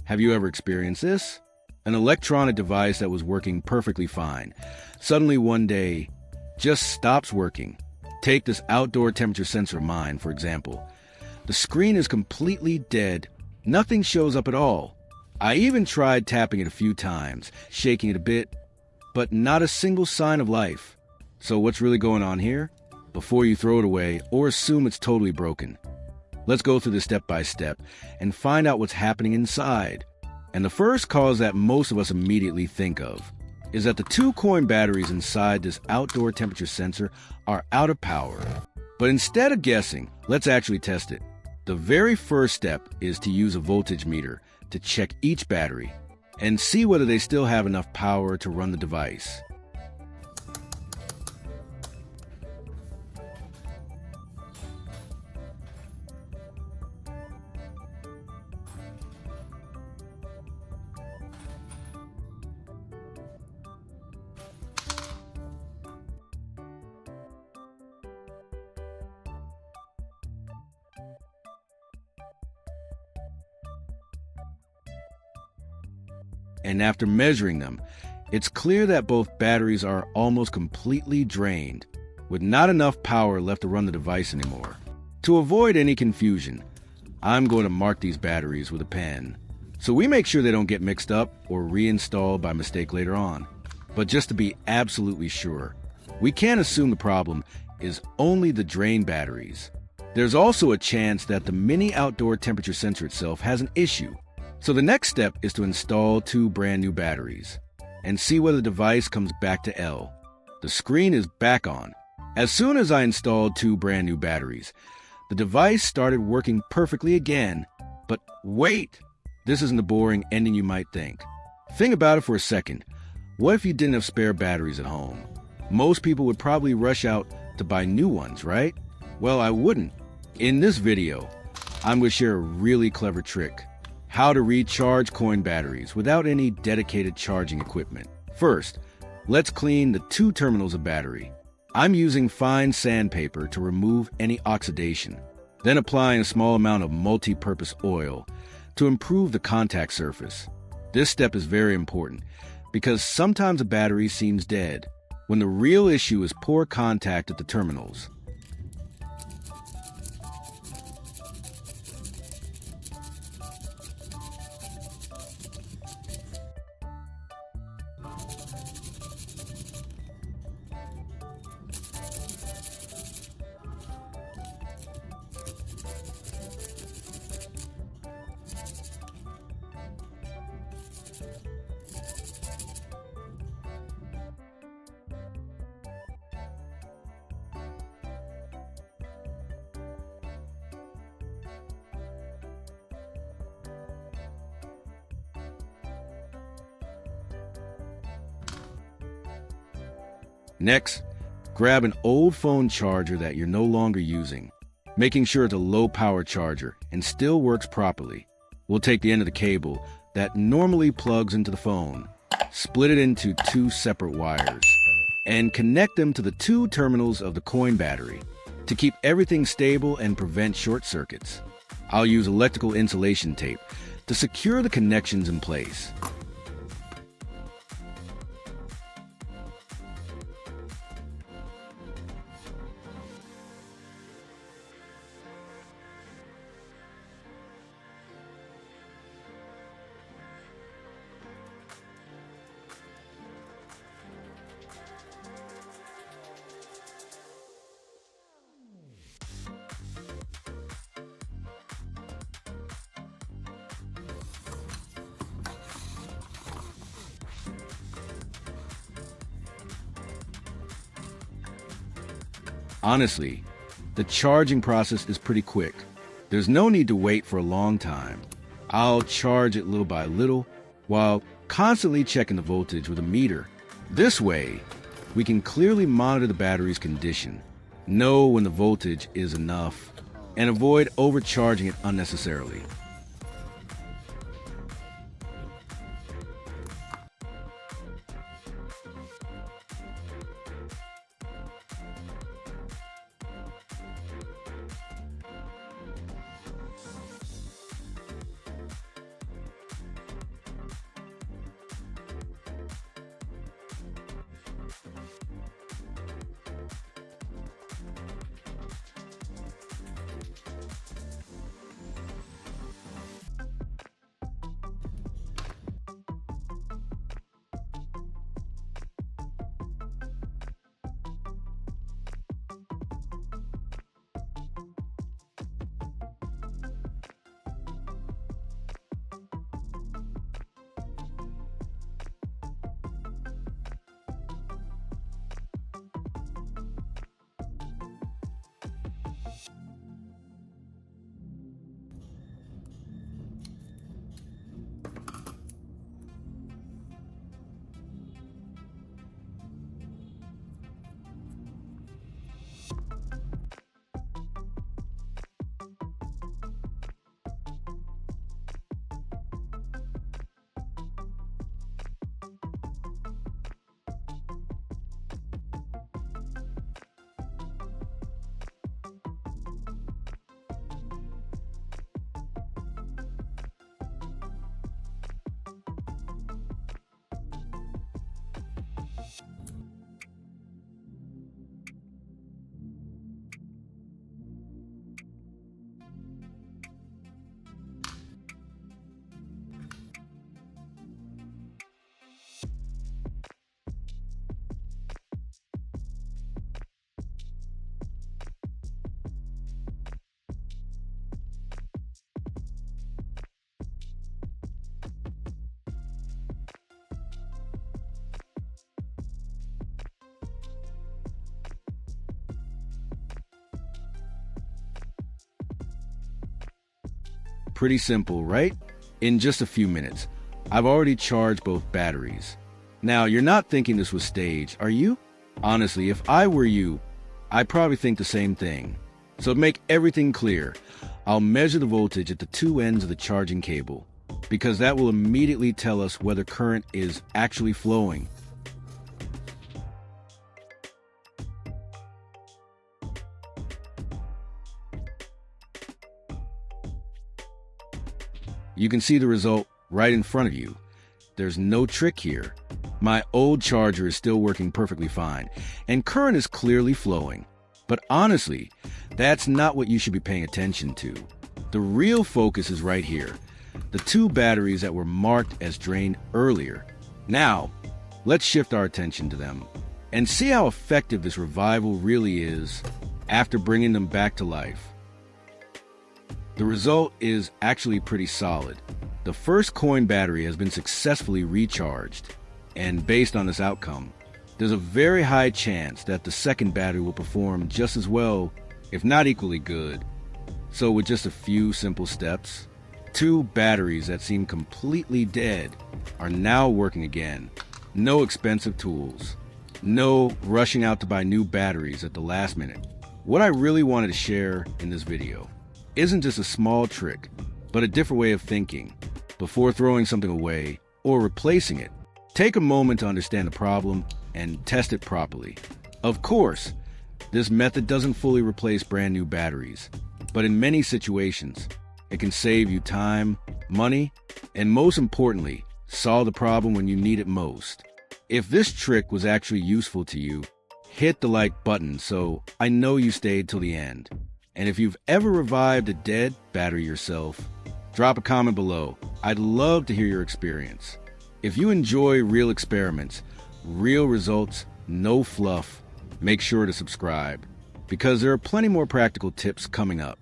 Have you ever experienced this? An electronic device that was working perfectly fine suddenly one day just stops working. Take this outdoor temperature sensor of mine, for example. The screen is completely dead. Nothing shows up at all. I even tried tapping it a few times, shaking it a bit, but not a single sign of life. So what's really going on here? Before you throw it away or assume it's totally broken, let's go through this step by step and find out what's happening inside. And the first cause that most of us immediately think of is that the 2 coin batteries inside this outdoor temperature sensor are out of power. But instead of guessing, let's actually test it. The very first step is to use a voltage meter to check each battery and see whether they still have enough power to run the device. And after measuring them, it's clear that both batteries are almost completely drained, with not enough power left to run the device anymore. To avoid any confusion, I'm going to mark these batteries with a pen, so we make sure they don't get mixed up or reinstalled by mistake later on. But just to be absolutely sure, we can't assume the problem is only the drained batteries. There's also a chance that the mini outdoor temperature sensor itself has an issue. So the next step is to install 2 brand new batteries and see whether the device comes back to L. The screen is back on. As soon as I installed 2 brand new batteries, the device started working perfectly again. But wait, this isn't the boring ending you might think. Think about it for a second. What if you didn't have spare batteries at home? Most people would probably rush out to buy new ones, right? Well, I wouldn't. In this video, I'm going to share a really clever trick. How to recharge coin batteries without any dedicated charging equipment. First, let's clean the 2 terminals of battery. I'm using fine sandpaper to remove any oxidation, then applying a small amount of multi-purpose oil to improve the contact surface. This step is very important because sometimes a battery seems dead when the real issue is poor contact at the terminals. Next, grab an old phone charger that you're no longer using, making sure it's a low-power charger and still works properly. We'll take the end of the cable that normally plugs into the phone, split it into 2 separate wires, and connect them to the 2 terminals of the coin battery to keep everything stable and prevent short circuits. I'll use electrical insulation tape to secure the connections in place. Honestly, the charging process is pretty quick. There's no need to wait for a long time. I'll charge it little by little while constantly checking the voltage with a meter. This way, we can clearly monitor the battery's condition, know when the voltage is enough, and avoid overcharging it unnecessarily. Pretty simple, right? In just a few minutes, I've already charged both batteries. Now, you're not thinking this was staged, are you? Honestly, if I were you, I'd probably think the same thing. So to make everything clear, I'll measure the voltage at the two ends of the charging cable, because that will immediately tell us whether current is actually flowing. You can see the result right in front of you. There's no trick here. My old charger is still working perfectly fine, and current is clearly flowing. But honestly, that's not what you should be paying attention to. The real focus is right here, the two batteries that were marked as drained earlier. Now, let's shift our attention to them and see how effective this revival really is after bringing them back to life. The result is actually pretty solid. The first coin battery has been successfully recharged, and based on this outcome, there's a very high chance that the second battery will perform just as well, if not equally good. So with just a few simple steps, two batteries that seem completely dead are now working again. No expensive tools. No rushing out to buy new batteries at the last minute. What I really wanted to share in this video isn't just a small trick, but a different way of thinking. Before throwing something away or replacing it, take a moment to understand the problem and test it properly. Of course, this method doesn't fully replace brand new batteries, but in many situations, it can save you time, money, and most importantly, solve the problem when you need it most. If this trick was actually useful to you, hit the like button so I know you stayed till the end. And if you've ever revived a dead battery yourself, drop a comment below. I'd love to hear your experience. If you enjoy real experiments, real results, no fluff, make sure to subscribe, because there are plenty more practical tips coming up.